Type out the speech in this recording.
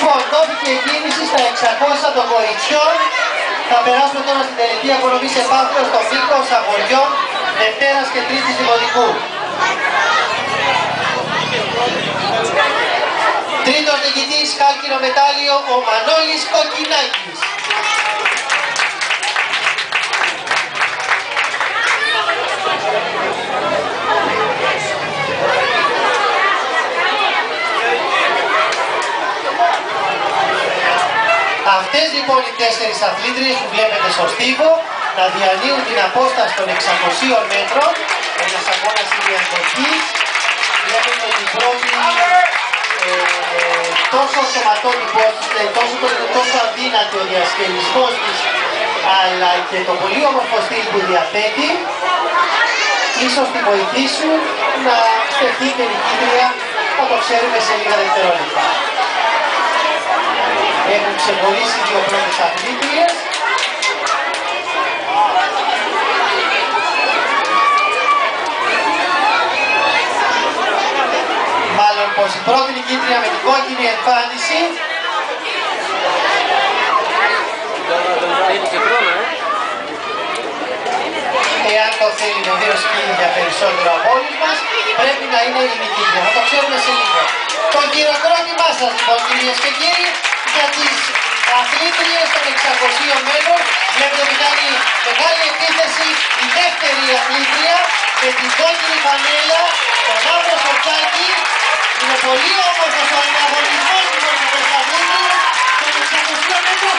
Λοιπόν, δόθηκε η κίνηση στα 600 των κοριτσιών. Θα περάσουμε τώρα στην τελική απονομή σε πάθλο στο μήκος αγοριών Δευτέρας και Τρίτης Δημοτικού. Τρίτος νικητής, χάλκινο μετάλλιο, ο Μανώλης Κοκκινάκης. Αυτές λοιπόν οι 4 αθλήτριες που βλέπετε στο στίβο να διανύουν την απόσταση των 600 μέτρων. Ένας αγώνας ηλιακής. Βλέπετε την πρώτη τόσο σωματότυπος, τόσο αδύνατο ο διασκελισμός της, αλλά και το πολύ όμορφο στυλ που διαθέτει, ίσως τη βοηθήσουν να στεφτεί και νικήτρια, θα το ξέρουμε σε λίγα δευτερόλεπτα. Έχουν ξεχωρίσει δύο πρώτες αθλήτριες. Μάλλον πως η πρώτη νικήτρια με την κόκκινη εμφάνιση εάν το θέλει βεβαίως γίνει για περισσότερο από όλους μας, πρέπει να είναι η νικήτρια. Θα το ξέρουμε σε λίγο. Το χειροκρότημά σας λοιπόν κυρίες και κύριοι για τις αθλήτριες των 600 μέτρων. Βλέπετε ότι κάνει μεγάλη επίθεση η δεύτερη αθλήτρια με την κόκκινη φανέλα, τον Άβρο Σορτσάκη. Είναι πολύ όμορφος ο ανταγωνισμός λοιπόν με τις αθλήτριες των 600 μέτρων.